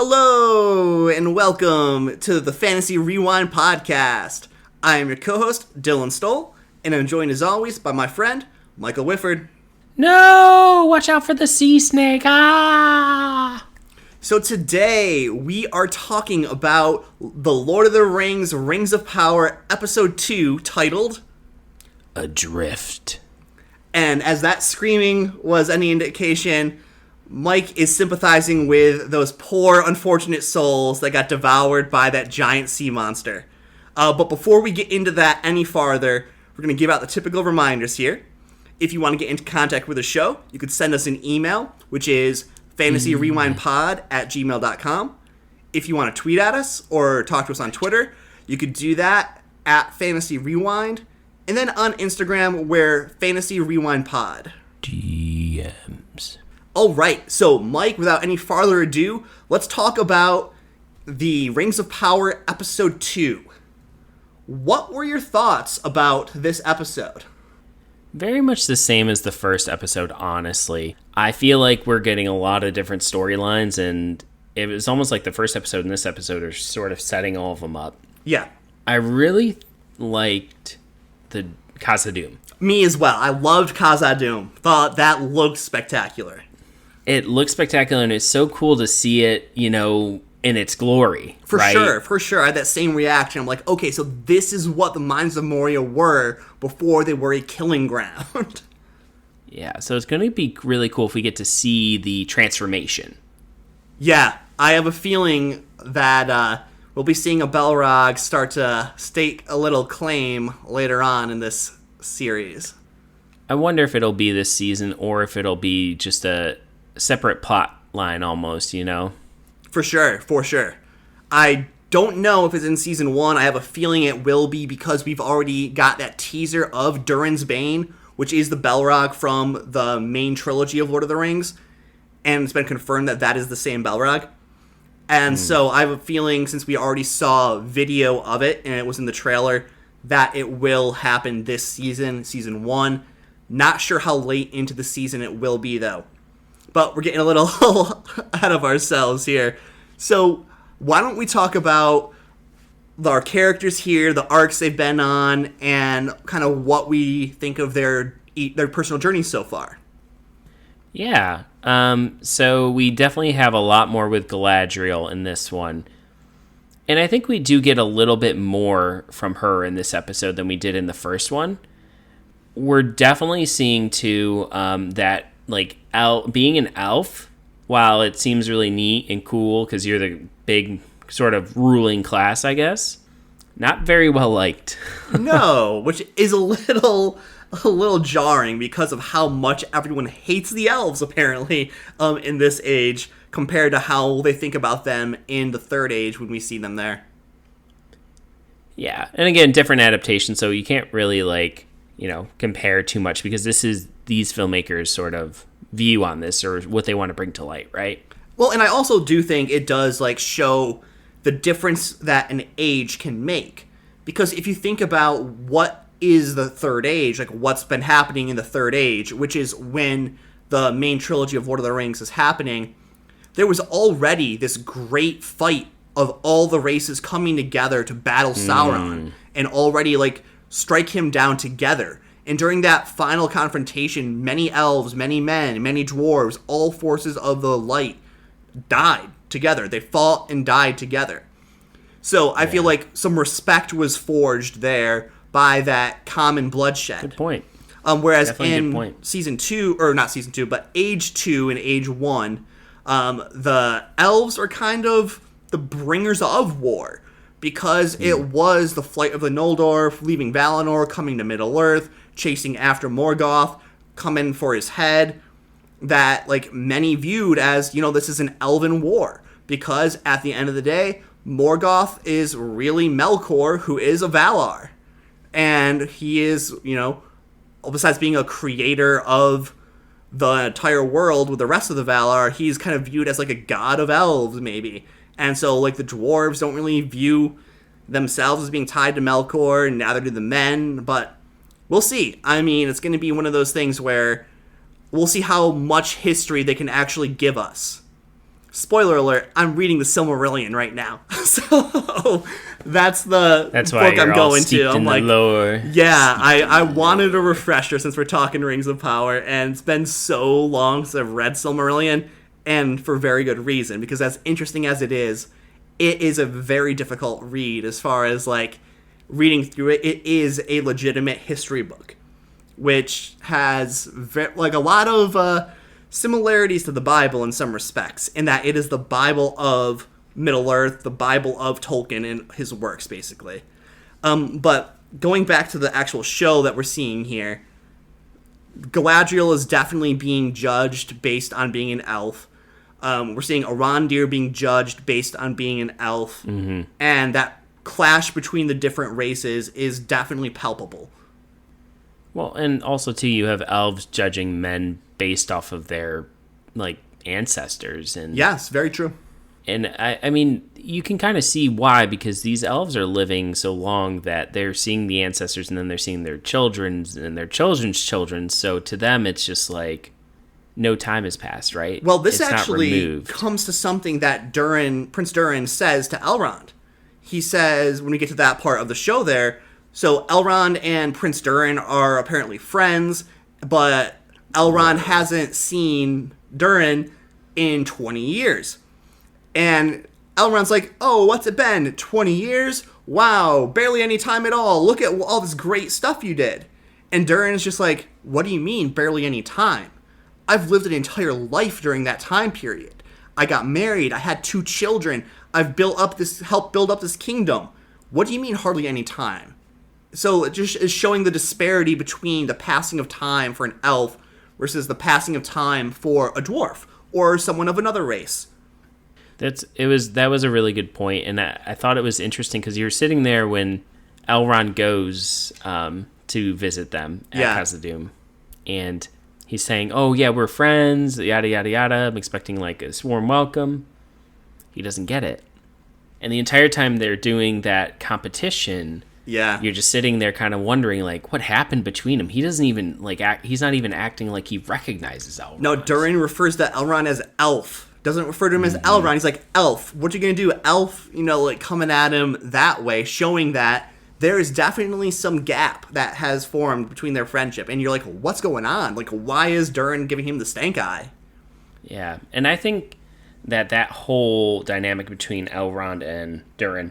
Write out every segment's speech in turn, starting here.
Hello, and welcome to the Fantasy Rewind podcast. I am your co-host, Dylan Stoll, and I'm joined as always by my friend, Michael Whifford. No! Watch out for the sea snake! Ah! So today, we are talking about The Lord of the Rings, Rings of Power, Episode 2, titled Adrift. And as that screaming was any indication, Mike is sympathizing with those poor, unfortunate souls that got devoured by that giant sea monster. But before we get into that any farther, we're going to give out the typical reminders here. If you want to get into contact with the show, you could send us an email, which is fantasyrewindpod@gmail.com. If you want to tweet at us or talk to us on Twitter, you could do that at Fantasy Rewind. And then on Instagram, we're Fantasy Rewind Pod. DMs. All right, so Mike, without any farther ado, let's talk about the Rings of Power Episode 2. What were your thoughts about this episode? Very much the same as the first episode, honestly. I feel like we're getting a lot of different storylines, and it was almost like the first episode and this episode are sort of setting all of them up. Yeah. I really liked the Khazad-dûm. Me as well. I loved Khazad-dûm. Thought that looked spectacular. It looks spectacular, and it's so cool to see it, in its glory. For right? sure. I had that same reaction. I'm like, okay, so this is what the Mines of Moria were before they were a killing ground. Yeah, so it's going to be really cool if we get to see the transformation. Yeah, I have a feeling that we'll be seeing a Balrog start to stake a little claim later on in this series. I wonder if it'll be this season or if it'll be just a separate plot line almost, For sure. I don't know if it's in season 1. I have a feeling it will be because we've already got that teaser of Durin's Bane, which is the Balrog from the main trilogy of Lord of the Rings. And it's been confirmed that that is the same Balrog. And so I have a feeling, since we already saw video of it and it was in the trailer, that it will happen this season, season 1. Not sure how late into the season it will be, though. But we're getting a little ahead of ourselves here. So why don't we talk about our characters here, the arcs they've been on, and kind of what we think of their personal journeys so far. Yeah. So we definitely have a lot more with Galadriel in this one. And I think we do get a little bit more from her in this episode than we did in the first one. We're definitely seeing, too, that being an elf, while it seems really neat and cool because you're the big sort of ruling class, I guess, not very well liked. No, which is a little jarring because of how much everyone hates the elves, apparently, in this age, compared to how they think about them in the Third Age when we see them there. Yeah, and again, different adaptations, so you can't really, compare too much because this is these filmmakers' sort of view on this or what they want to bring to light, right? Well, and I also do think it does, show the difference that an age can make. Because if you think about what is the Third Age, what's been happening in the Third Age, which is when the main trilogy of Lord of the Rings is happening, there was already this great fight of all the races coming together to battle Sauron and already, strike him down together. And during that final confrontation, many elves, many men, many dwarves, all forces of the light died together. They fought and died together. So I feel like some respect was forged there by that common bloodshed. Good point. Whereas Definitely in season 2, or not season 2, but age 2 and age 1, the elves are kind of the bringers of war. Because it was the flight of the Noldor, leaving Valinor, coming to Middle-earth, chasing after Morgoth, coming for his head, that, many viewed as, this is an elven war. Because at the end of the day, Morgoth is really Melkor, who is a Valar. And he is, besides being a creator of the entire world with the rest of the Valar, he's kind of viewed as, a god of elves, maybe. And so, the dwarves don't really view themselves as being tied to Melkor, and neither do the men, but we'll see. I mean, it's going to be one of those things where we'll see how much history they can actually give us. spoiler alert, I'm reading the Silmarillion right now. So that's the That's why book you're I'm all going steeped to. I'm in like, the lore. yeah, I wanted a refresher since we're talking Rings of Power, and it's been so long since I've read Silmarillion, and for very good reason, because as interesting as it is a very difficult read as far as, like, reading through it. It is a legitimate history book, which has, like, a lot of similarities to the Bible in some respects, in that it is the Bible of Middle-earth, the Bible of Tolkien and his works, basically. But going back to the actual show that we're seeing here, Galadriel is definitely being judged based on being an elf. We're seeing Arondir being judged based on being an elf. Mm-hmm. And that clash between the different races is definitely palpable. Well, and also, too, you have elves judging men based off of their, like, ancestors. And yes, very true. And, I mean, you can kind of see why, because these elves are living so long that they're seeing the ancestors, and then they're seeing their children's and their children's children. So to them, it's just like no time has passed, right? Well, this it's actually comes to something that Prince Durin says to Elrond. He says, when we get to that part of the show there, so Elrond and Prince Durin are apparently friends, but Elrond hasn't seen Durin in 20 years. And Elrond's like, oh, what's it been? 20 years? Wow, barely any time at all. Look at all this great stuff you did. And Durin's just like, what do you mean, barely any time? I've lived an entire life during that time period. I got married. I had 2 children. I've helped build up this kingdom. What do you mean, hardly any time? So it just is showing the disparity between the passing of time for an elf versus the passing of time for a dwarf or someone of another race. That was a really good point, and I thought it was interesting because you were sitting there when Elrond goes to visit them at Khazad-dûm, and he's saying, "Oh yeah, we're friends, yada yada yada." I'm expecting like a warm welcome. He doesn't get it, and the entire time they're doing that competition, you're just sitting there kind of wondering like, what happened between them? He doesn't even like act. He's not even acting like he recognizes Elrond. No, Durin refers to Elrond as elf. Doesn't refer to him as Elrond. He's like, elf. What you gonna do? Elf, like coming at him that way, showing that there is definitely some gap that has formed between their friendship. And you're like, what's going on? Like, why is Durin giving him the stank eye? Yeah, and I think that whole dynamic between Elrond and Durin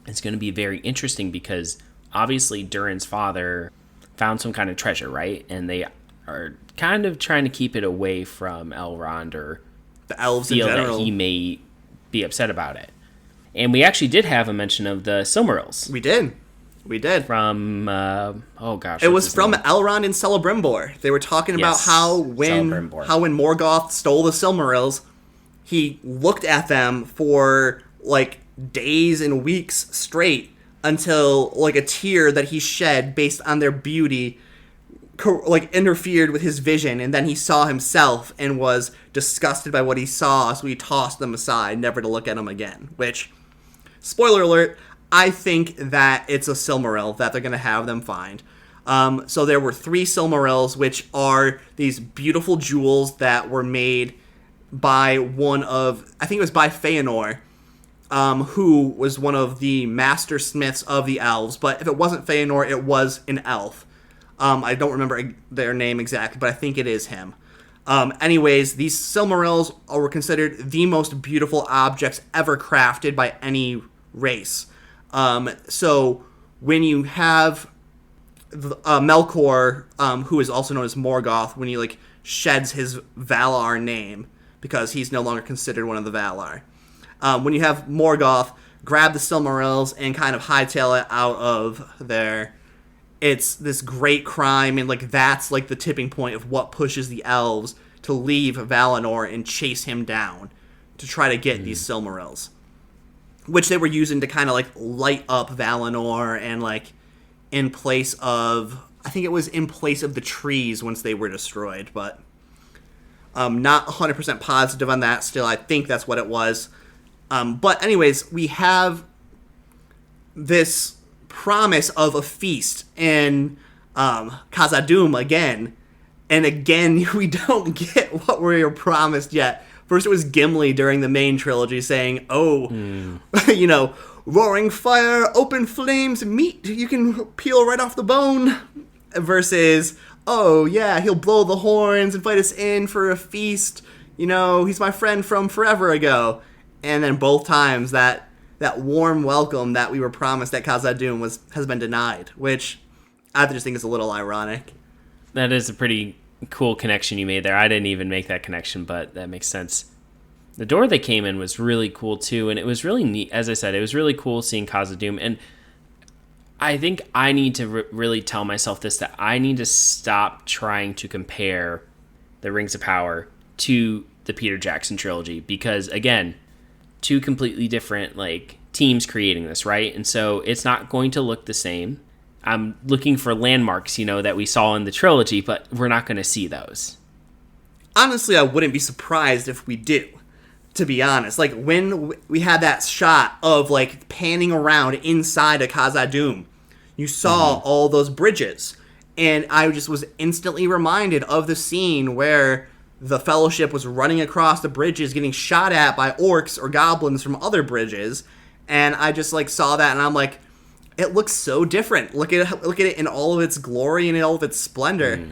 is going to be very interesting because obviously Durin's father found some kind of treasure, right? And they are kind of trying to keep it away from Elrond or the elves feel in general. That he may be upset about it. And we actually did have a mention of the Silmarils. We did. From, it was from Elrond and Celebrimbor. They were talking about how when Morgoth stole the Silmarils, he looked at them for, like, days and weeks straight until, like, a tear that he shed based on their beauty interfered with his vision, and then he saw himself and was disgusted by what he saw, so he tossed them aside, never to look at them again. Which, spoiler alert, I think that it's a Silmaril that they're going to have them find. So there were 3 Silmarils, which are these beautiful jewels that were made by I think it was by Feanor, who was one of the master smiths of the elves, but if it wasn't Feanor, it was an elf. I don't remember their name exactly, but I think it is him. Anyways, these Silmarils were considered the most beautiful objects ever crafted by any race. So when you have Melkor, who is also known as Morgoth, when he sheds his Valar name because he's no longer considered one of the Valar. When you have Morgoth grab the Silmarils and kind of hightail it out of there, it's this great crime, and that's the tipping point of what pushes the elves to leave Valinor and chase him down to try to get these Silmarils, which they were using to kind of light up Valinor and in place of, I think it was in place of the trees once they were destroyed, but not 100% positive on that still. I think that's what it was. But anyways, we have this promise of a feast in Khazad-dûm again. And again, we don't get what we were promised yet First it was Gimli during the main trilogy saying, you know, roaring fire, open flames, meat you can peel right off the bone. Versus, oh yeah, he'll blow the horns, invite us in for a feast. You know, he's my friend from forever ago. And then both times that warm welcome that we were promised at Khazad-dûm has been denied, which I just think is a little ironic. That is a pretty cool connection you made there. I didn't even make that connection, but that makes sense. The door they came in was really cool too, and it was really neat. As I said, it was really cool seeing Khazad-dûm, and I think I need to really tell myself this, that I need to stop trying to compare the Rings of Power to the Peter Jackson trilogy, because again, two completely different like teams creating this, right? And so it's not going to look the same. I'm looking for landmarks, you know, that we saw in the trilogy, but we're not going to see those. Honestly, I wouldn't be surprised if we do, to be honest. Like, when we had that shot of, like, panning around inside of Khazad-dûm, you saw all those bridges. And I just was instantly reminded of the scene where the Fellowship was running across the bridges, getting shot at by orcs or goblins from other bridges. And I just, like, saw that, and I'm like, it looks so different. Look at it in all of its glory and in all of its splendor.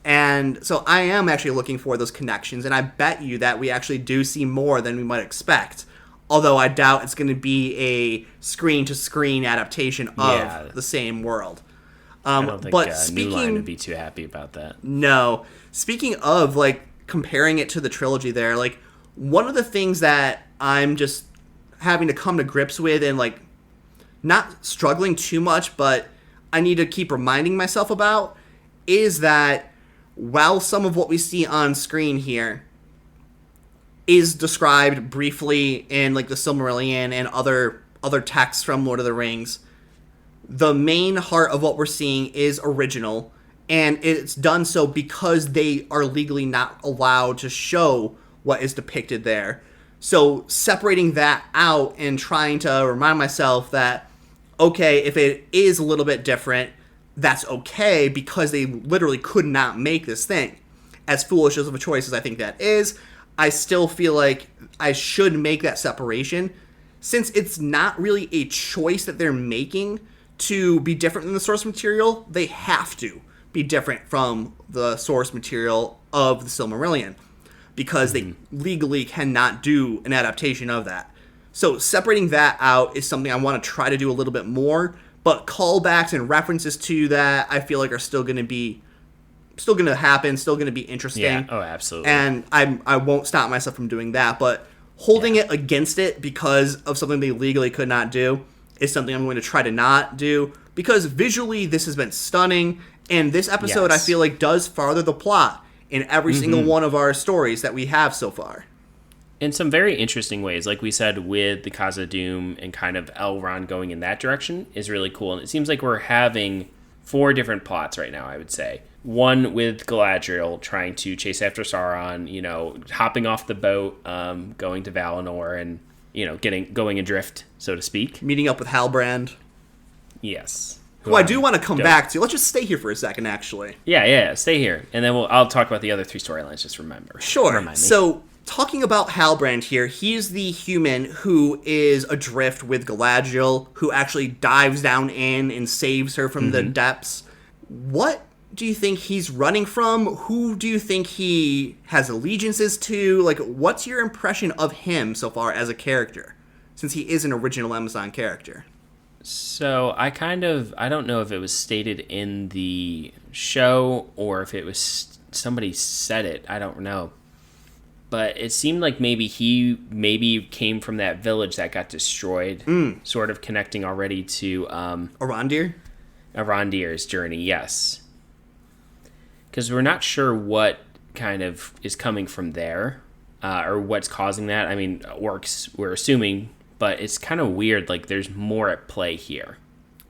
And so I am actually looking for those connections, and I bet you that we actually do see more than we might expect. Although I doubt it's going to be a screen-to-screen adaptation of the same world. I don't think New Line would be too happy about that. No. Speaking of, like, comparing it to the trilogy there, like, one of the things that I'm just having to come to grips with and, like, not struggling too much, but I need to keep reminding myself about, is that while some of what we see on screen here is described briefly in like the Silmarillion and other texts from Lord of the Rings, the main heart of what we're seeing is original, and it's done so because they are legally not allowed to show what is depicted there. So separating that out and trying to remind myself that, okay, if it is a little bit different, that's okay, because they literally could not make this thing. As foolish of a choice as I think that is, I still feel like I should make that separation, since it's not really a choice that they're making to be different than the source material. They have to be different from the source material of the Silmarillion, because they legally cannot do an adaptation of that. So separating that out is something I want to try to do a little bit more, but callbacks and references to that I feel like are still going to happen, still going to be interesting. Yeah, oh, absolutely. And I won't stop myself from doing that, but holding it against it because of something they legally could not do is something I'm going to try to not do, because visually this has been stunning, and this episode I feel like does farther the plot in every single one of our stories that we have so far. In some very interesting ways, like we said, with the Khazad-dûm and kind of Elrond going in that direction is really cool. And it seems like we're having 4 different plots right now, I would say. One with Galadriel trying to chase after Sauron, you know, hopping off the boat, going to Valinor, and, you know, going adrift, so to speak. Meeting up with Halbrand. Yes. Who I do want to come back to. Let's just stay here for a second, actually. Yeah, stay here. And then I'll talk about the other 3 storylines, just remember. Sure. Remind me. So, talking about Halbrand here, he's the human who is adrift with Galadriel, who actually dives down in and saves her from the depths. What do you think he's running from? Who do you think he has allegiances to? Like, what's your impression of him so far as a character, since he is an original Amazon character? So I don't know if it was stated in the show or if it was somebody said it. I don't know. But it seemed like maybe came from that village that got destroyed, sort of connecting already to Arondir? Arondir's journey, yes. Because we're not sure what kind of is coming from there, or what's causing that. I mean, orcs, we're assuming, but it's kind of weird, like there's more at play here.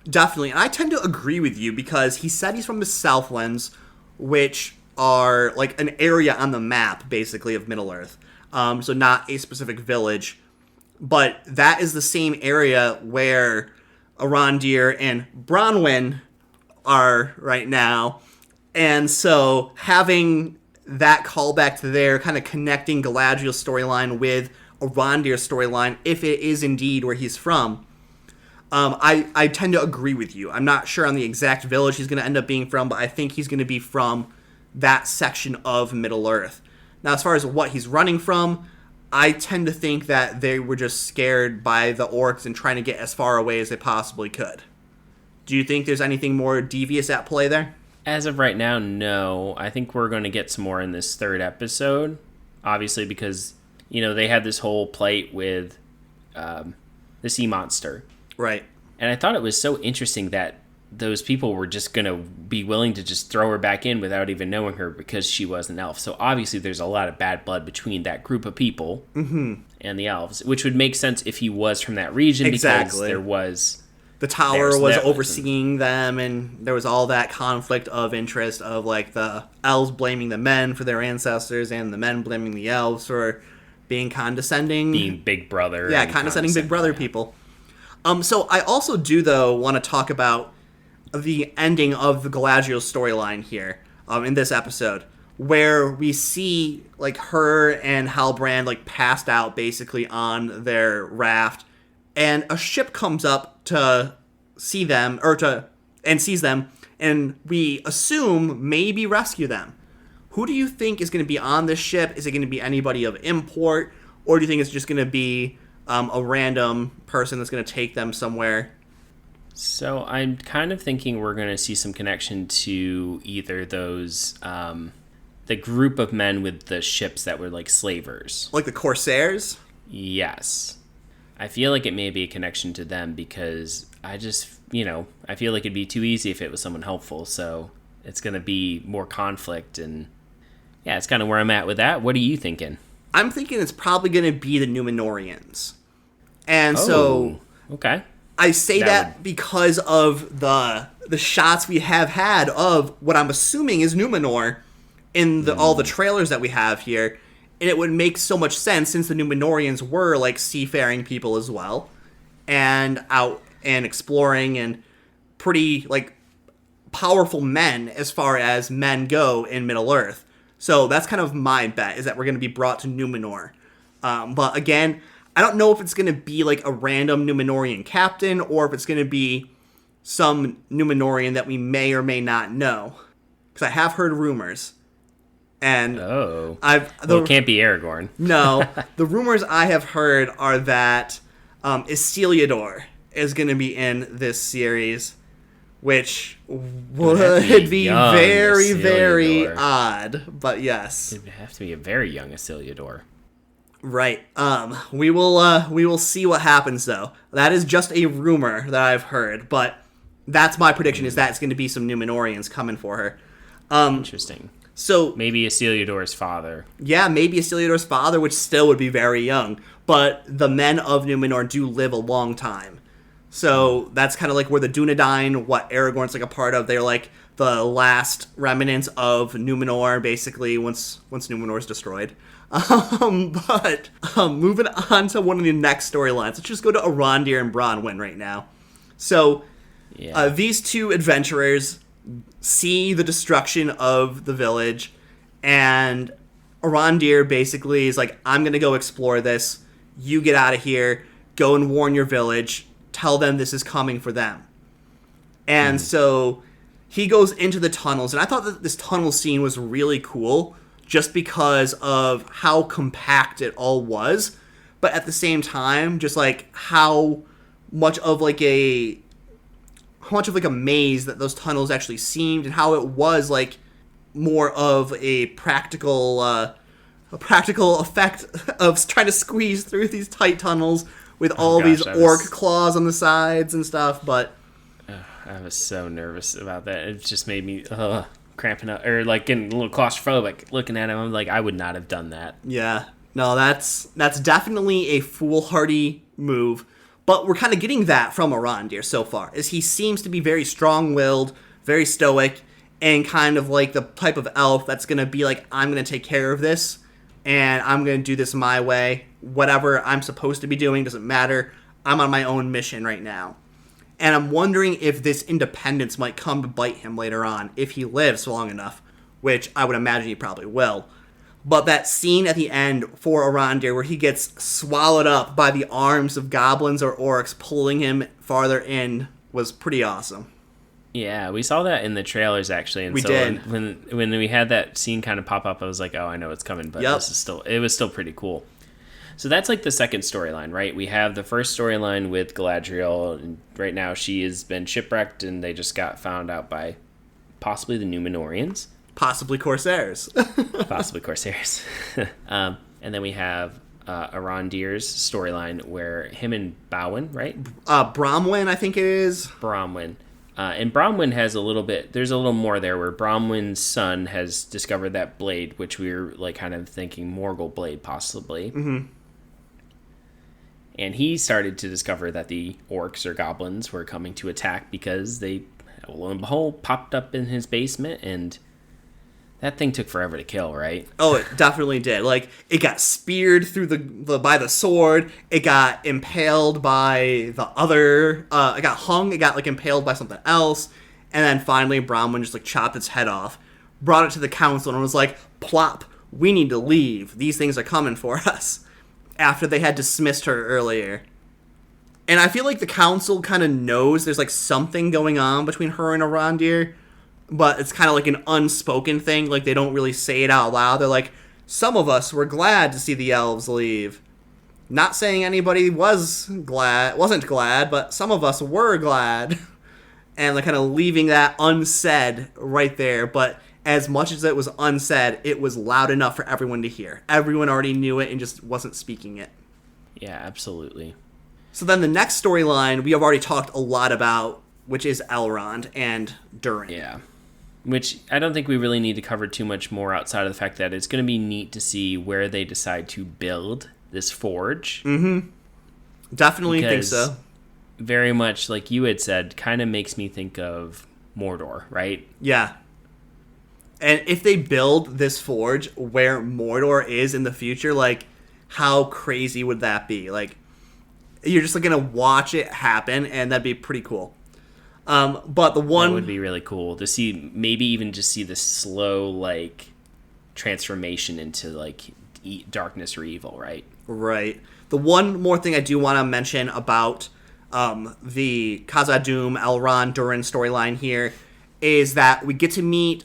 Definitely, and I tend to agree with you, because he said he's from the Southlands, which are like an area on the map, basically, of Middle-earth. So not a specific village, but that is the same area where Arondir and Bronwyn are right now. And so having that callback to there, kind of connecting Galadriel's storyline with Arondir's storyline, if it is indeed where he's from. I tend to agree with you. I'm not sure on the exact village he's going to end up being from, but I think he's going to be from that section of Middle-earth. Now, as far as what he's running from, I tend to think that they were just scared by the orcs and trying to get as far away as they possibly could. Do you think there's anything more devious at play there? As of right now, no. I think we're going to get some more in this third episode, obviously, because, they had this whole plight with the sea monster. Right. And I thought it was so interesting that those people were just going to be willing to just throw her back in without even knowing her because she was an elf. So obviously there's a lot of bad blood between that group of people and the elves, which would make sense if he was from that region because there was... The tower was overseeing them, and there was all that conflict of interest of, the elves blaming the men for their ancestors and the men blaming the elves for being condescending. Being Big Brother. Yeah, condescending Big Brother people. So I also do, though, want to talk about the ending of the Galadriel storyline here in this episode, where we see, her and Halbrand, passed out, basically, on their raft, and a ship comes up to see them, and sees them, and we assume maybe rescue them. Who do you think is going to be on this ship? Is it going to be anybody of import, or do you think it's just going to be a random person that's going to take them somewhere? So I'm kind of thinking we're going to see some connection to either those, the group of men with the ships that were slavers. Like the Corsairs? Yes. I feel like it may be a connection to them because I just, I feel like it'd be too easy if it was someone helpful. So it's going to be more conflict. And yeah, it's kind of where I'm at with that. What are you thinking? I'm thinking it's probably going to be the Númenóreans. And so okay. I say that because of the shots we have had of what I'm assuming is Númenor in all the trailers that we have here. And it would make so much sense since the Númenóreans were seafaring people as well, and out and exploring and pretty powerful men as far as men go in Middle-earth. So that's kind of my bet, is that we're going to be brought to Númenor. But again, I don't know if it's going to be a random Númenórean captain or if it's going to be some Númenórean that we may or may not know. Because I have heard rumors. And it can't be Aragorn. No, the rumors I have heard are that Isildur is going to be in this series, which would be very, very odd. But yes, it would have to be a very young Isildur. Right. We will see what happens though. That is just a rumor that I've heard, but that's my prediction. Is that it's going to be some Númenóreans coming for her. Interesting. So maybe Isildur's father. Yeah, maybe Isildur's father, which still would be very young. But the men of Númenor do live a long time. So that's kind of where the Dunedain, what Aragorn's a part of, they're the last remnants of Númenor, basically, once Númenor's destroyed. But moving on to one of the next storylines. Let's just go to Arondir and Bronwyn right now. So these two adventurers see the destruction of the village, and Arondir basically is I'm going to go explore this. You get out of here. Go and warn your village. Tell them this is coming for them. And so he goes into the tunnels, and I thought that this tunnel scene was really cool just because of how compact it all was, but at the same time, just how much of a maze that those tunnels actually seemed, and how it was more of a practical effect of trying to squeeze through these tight tunnels with these orc claws on the sides and stuff. But I was so nervous about that. It just made me cramping up, or getting a little claustrophobic looking at him. I'm I would not have done that. Yeah, no, that's definitely a foolhardy move. But we're kind of getting that from Arondir so far, as he seems to be very strong-willed, very stoic, and kind of the type of elf that's going to be I'm going to take care of this, and I'm going to do this my way. Whatever I'm supposed to be doing doesn't matter. I'm on my own mission right now. And I'm wondering if this independence might come to bite him later on, if he lives long enough, which I would imagine he probably will. But that scene at the end for Arondir where he gets swallowed up by the arms of goblins or orcs pulling him farther in was pretty awesome. Yeah, we saw that in the trailers actually, and we did. When we had that scene kind of pop up, I was like, "Oh, I know it's coming," but it was still pretty cool. So that's like the second storyline, right? We have the first storyline with Galadriel, and right now she has been shipwrecked, and they just got found out by possibly the Númenóreans, possibly Corsairs, and then we have Arondir's storyline where him and Bowin, right? Bromwyn, I think it is. Bromwyn. And Bromwyn has there's a little more there where Bromwyn's son has discovered that blade, which we were like kind of thinking Morgul blade possibly. Mm-hmm. And he started to discover that the orcs or goblins were coming to attack because they, lo and behold, popped up in his basement, and that thing took forever to kill, right? Oh, it definitely did. Like, it got speared through by the sword. It got impaled by the other. It got hung. It got like impaled by something else, and then finally, Bromwyn just like chopped its head off, brought it to the council, and was like, "Plop, we need to leave. These things are coming for us." After they had dismissed her earlier. And I feel like the council kind of knows there's like something going on between her and Arondir, but it's kind of like an unspoken thing. Like, they don't really say it out loud. They're like, some of us were glad to see the elves leave. Not saying anybody wasn't glad, but some of us were glad. And like kind of leaving that unsaid right there. But as much as it was unsaid, it was loud enough for everyone to hear. Everyone already knew it and just wasn't speaking it. Yeah, absolutely. So then the next storyline we have already talked a lot about, which is Elrond and Durin. Yeah. Which I don't think we really need to cover too much more outside of the fact that it's going to be neat to see where they decide to build this forge. Mm-hmm. Definitely think so. Very much, like you had said, kind of makes me think of Mordor, right? Yeah. And if they build this forge where Mordor is in the future, like, how crazy would that be? Like, you're just like, going to watch it happen, and that'd be pretty cool. But the one... That would be really cool to see, maybe even just see the slow, like, transformation into, like, darkness or evil, right? Right. The one more thing I do want to mention about the Khazad-dûm, Elrond, Durin storyline here is that we get to meet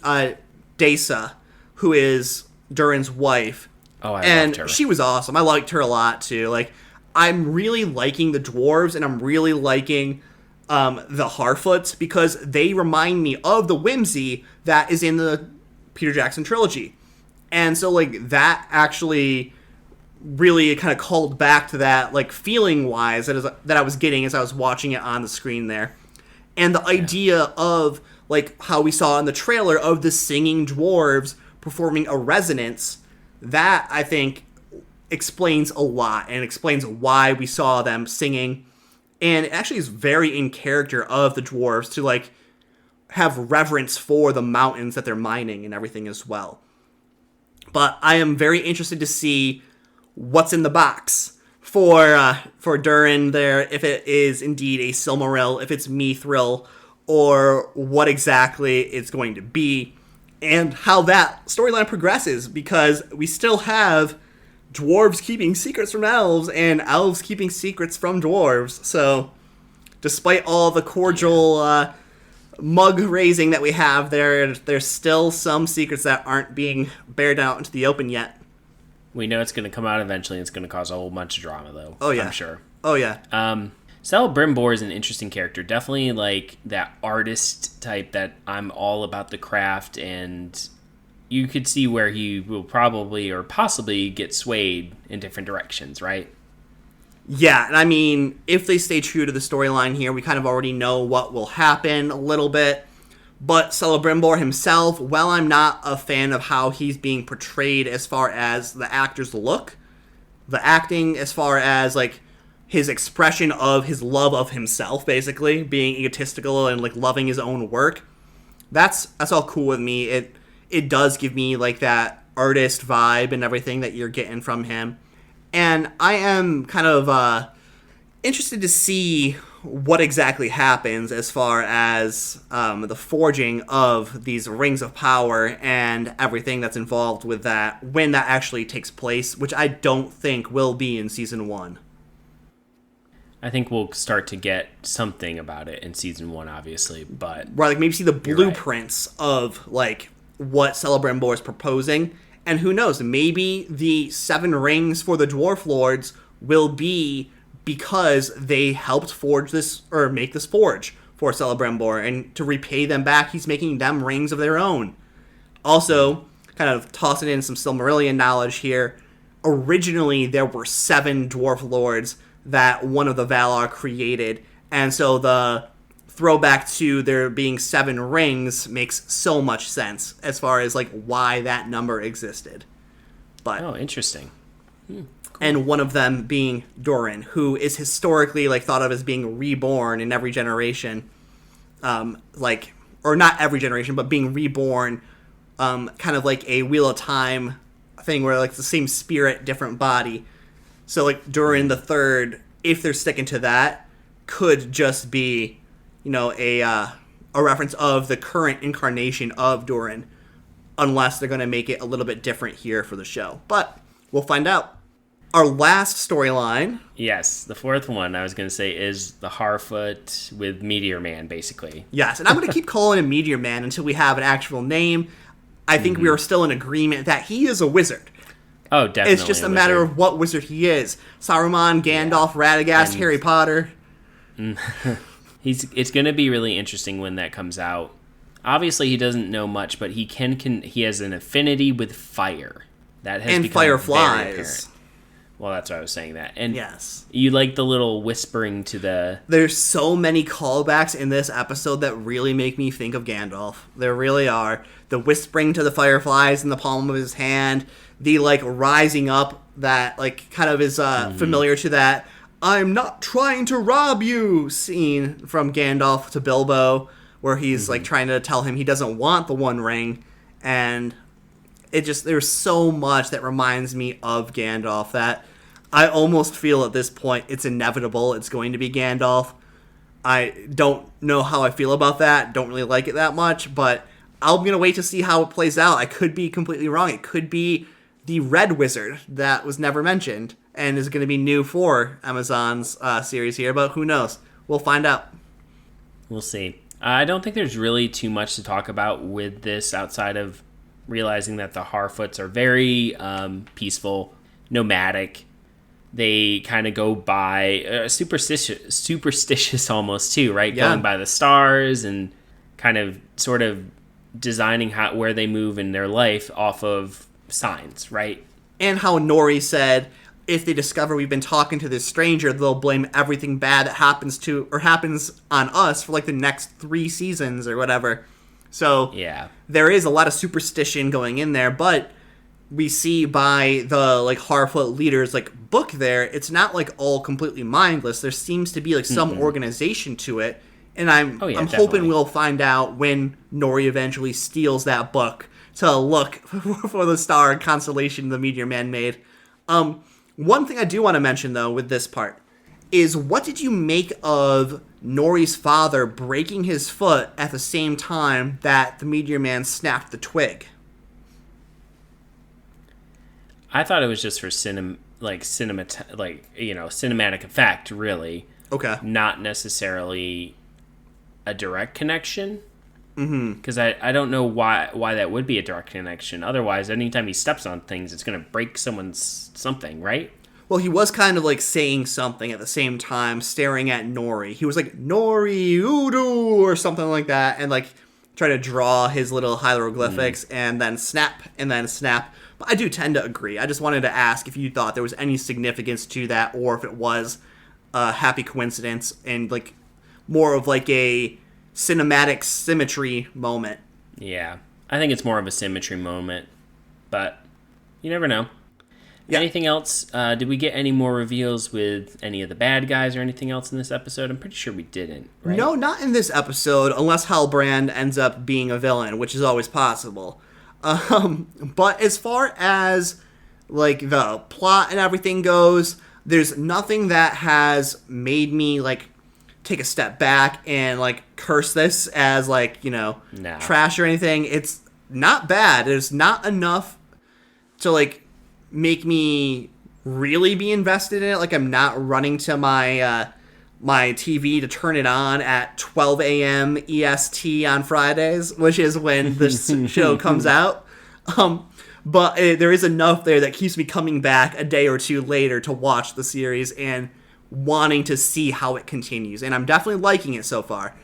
Desa, who is Durin's wife. Oh, I loved her. She was awesome. I liked her a lot, too. Like, I'm really liking the dwarves, and I'm really liking the Harfoots, because they remind me of the whimsy that is in the Peter Jackson trilogy. And so, like, that actually really kind of called back to that, like, feeling-wise that I was getting as I was watching it on the screen there. And the idea of, like, how we saw in the trailer of the singing dwarves performing a resonance, that, I think, explains a lot and explains why we saw them singing. And it actually is very in character of the dwarves to, like, have reverence for the mountains that they're mining and everything as well. But I am very interested to see what's in the box for Durin there, if it is indeed a Silmaril, if it's Mithril, or what exactly it's going to be, and how that storyline progresses, because we still have dwarves keeping secrets from elves, and elves keeping secrets from dwarves. So, despite all the cordial mug raising that we have there's still some secrets that aren't being bared out into the open yet. We know it's going to come out eventually, and it's going to cause a whole bunch of drama, though. Oh, yeah. I'm sure. Oh, yeah. Celebrimbor is an interesting character. Definitely, like, that artist type that I'm all about the craft, and you could see where he will probably or possibly get swayed in different directions, right? Yeah, and I mean, if they stay true to the storyline here, we kind of already know what will happen a little bit. But Celebrimbor himself, while I'm not a fan of how he's being portrayed as far as the actor's look, the acting as far as, like, his expression of his love of himself, basically, being egotistical and, like, loving his own work, that's all cool with me. It does give me, like, that artist vibe and everything that you're getting from him. And I am kind of interested to see what exactly happens as far as the forging of these rings of power and everything that's involved with that when that actually takes place, which I don't think will be in season 1. I think we'll start to get something about it in season 1, obviously, but Right, like maybe see the right. blueprints of like what Celebrimbor is proposing, and who knows, maybe the 7 rings for the Dwarf Lords will be because they helped forge this or make this forge for Celebrimbor, and to repay them back, he's making them rings of their own. Also, kind of tossing in some Silmarillion knowledge here. Originally, there were 7 Dwarf Lords that one of the Valar created, and so the throwback to there being 7 rings makes so much sense as far as like why that number existed. But oh, interesting. and one of them being Durin, who is historically like thought of as being reborn in every generation, like, or not every generation, but being reborn, kind of like a Wheel of Time thing where like the same spirit, different body. So like Durin the Third, if they're sticking to that, could just be, you know, a reference of the current incarnation of Durin, unless they're going to make it a little bit different here for the show. But we'll find out. Our last storyline. Yes, the 4th one I was going to say is the Harfoot with Meteor Man, basically. Yes, and I'm going to keep calling him Meteor Man until we have an actual name. I think we are still in agreement that he is a wizard. Oh, definitely. It's just a matter of what wizard he is. Saruman, Gandalf, Radagast, And Harry Potter. It's going to be really interesting when that comes out. Obviously, he doesn't know much, but he he has an affinity with fire. That has And become very fireflies. apparent. Well, that's why I was saying that. And Yes. you like the little whispering to the... There's so many callbacks in this episode that really make me think of Gandalf. There really are. The whispering to the fireflies in the palm of his hand, the like rising up that like kind of is familiar to that "I'm not trying to rob you" scene from Gandalf to Bilbo, where he's like trying to tell him he doesn't want the One Ring, and it just, there's so much that reminds me of Gandalf that I almost feel at this point it's inevitable it's going to be Gandalf. I don't know how I feel about that, don't really like it that much, but I'm going to wait to see how it plays out. I could be completely wrong. It could be the Red Wizard that was never mentioned and is going to be new for Amazon's series here, but who knows? We'll find out. We'll see. I don't think there's really too much to talk about with this outside of realizing that the Harfoots are very peaceful, nomadic. They kind of go by superstitious almost too, right? Yeah. Going by the stars and kind of sort of designing where they move in their life off of signs, right? And how Nori said, if they discover we've been talking to this stranger, they'll blame everything bad that happens on us for like the next 3 seasons or whatever. So yeah, there is a lot of superstition going in there, but we see by the like Harfoot leaders like book there, it's not like all completely mindless. There seems to be like some organization to it, and I'm hoping we'll find out when Nori eventually steals that book to look for the star and constellation the Meteor Man made. One thing I do want to mention though with this part is, what did you make of Nori's father breaking his foot at the same time that the Meteor Man snapped the twig? I thought it was just for cinematic effect, really. Okay. Not necessarily a direct connection. Because I don't know why that would be a direct connection. Otherwise, anytime he steps on things, it's going to break someone's something, right? Well, he was kind of like saying something at the same time, staring at Nori. He was like, "Nori, Udu," or something like that, and like try to draw his little hieroglyphics and then snap. But I do tend to agree. I just wanted to ask if you thought there was any significance to that, or if it was a happy coincidence and like more of like a cinematic symmetry moment. Yeah, I think it's more of a symmetry moment, but you never know. Yeah. Anything else? Did we get any more reveals with any of the bad guys or anything else in this episode? I'm pretty sure we didn't, right? No, not in this episode, unless Halbrand ends up being a villain, which is always possible. But as far as like the plot and everything goes, there's nothing that has made me like take a step back and like curse this as like, No. trash or anything. It's not bad. It's not enough to like make me really be invested in it. Like I'm not running to my my TV to turn it on at 12 a.m. EST on Fridays, which is when the show comes out. But there is enough there that keeps me coming back a day or two later to watch the series and wanting to see how it continues. And I'm definitely liking it so far.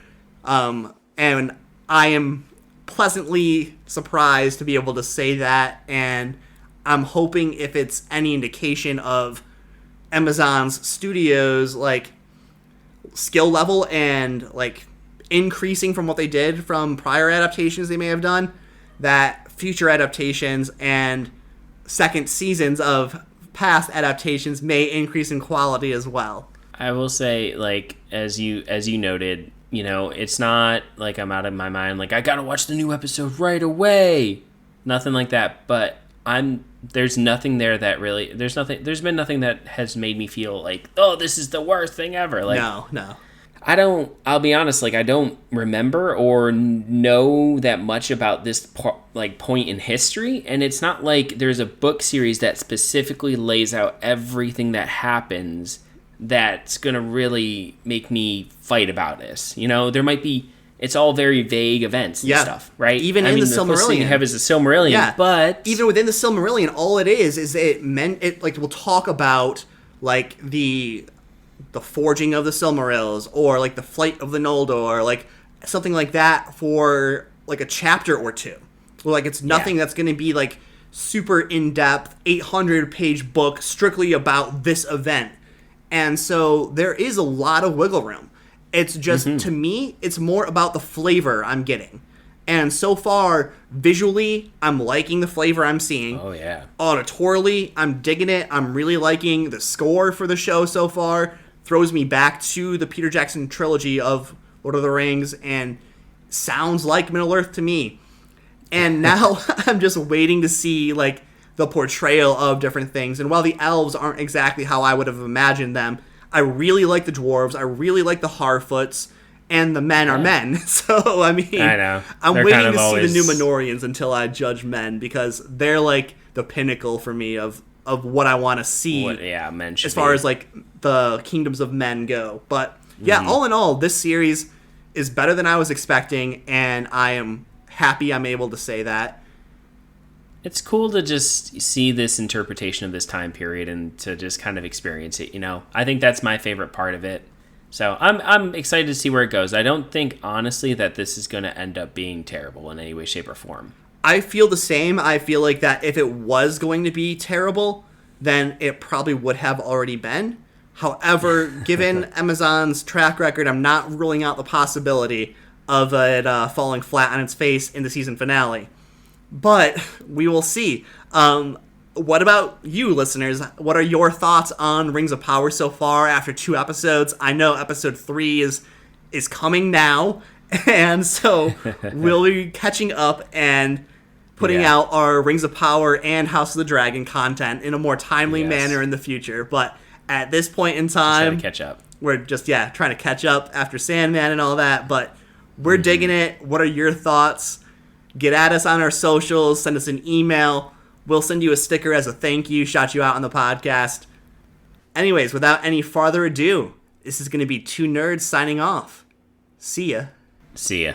And I am pleasantly surprised to be able to say that. And I'm hoping, if it's any indication of Amazon's studios, like, skill level and like increasing from what they did from prior adaptations they may have done, that future adaptations and second seasons of past adaptations may increase in quality as well. I will say, like, as you noted, it's not like I'm out of my mind, like I gotta watch the new episode right away. Nothing like that. But there's nothing there that really, there's been nothing that has made me feel like, oh, this is the worst thing ever. Like, No. I'll be honest, like, I don't remember or know that much about this point in history. And it's not like there's a book series that specifically lays out everything that happens that's going to really make me fight about this. There might be, it's all very vague events and stuff, right? Even in the Silmarillion. The first thing you have is the Silmarillion, but even within the Silmarillion, all it is it like, we'll talk about like the forging of the Silmarils, or like the flight of the Noldor, like something like that for like a chapter or two. Like, it's nothing that's going to be like super in-depth 800-page book strictly about this event. And so there is a lot of wiggle room. It's just, to me, it's more about the flavor I'm getting. And so far, visually, I'm liking the flavor I'm seeing. Oh, yeah. Auditorily, I'm digging it. I'm really liking the score for the show so far. Throws me back to the Peter Jackson trilogy of Lord of the Rings, and sounds like Middle-earth to me. And now I'm just waiting to see, like, the portrayal of different things. And while the elves aren't exactly how I would have imagined them, I really like the dwarves, I really like the Harfoots, and the men are men. So, I mean, I know. I'm They're waiting kind to of see the always... Numenorians until I judge men, because they're like the pinnacle for me of what I want to see. Men should as far be. as like the kingdoms of men go. But yeah, all in all, this series is better than I was expecting, and I am happy I'm able to say that. It's cool to just see this interpretation of this time period and to just kind of experience it, I think that's my favorite part of it. So I'm excited to see where it goes. I don't think, honestly, that this is going to end up being terrible in any way, shape, or form. I feel the same. I feel like that if it was going to be terrible, then it probably would have already been. However, given Amazon's track record, I'm not ruling out the possibility of it falling flat on its face in the season finale. But we will see. What about you, listeners? What are your thoughts on Rings of Power so far after 2 episodes? I know episode 3 is coming now, and so we'll be catching up and putting out our Rings of Power and House of the Dragon content in a more timely manner in the future. But at this point in time, trying to catch up. We're just trying to catch up after Sandman and all that. But we're digging it. What are your thoughts? Get at us on our socials. Send us an email. We'll send you a sticker as a thank you. Shout you out on the podcast. Anyways, without any farther ado, this is going to be 2 nerds signing off. See ya. See ya.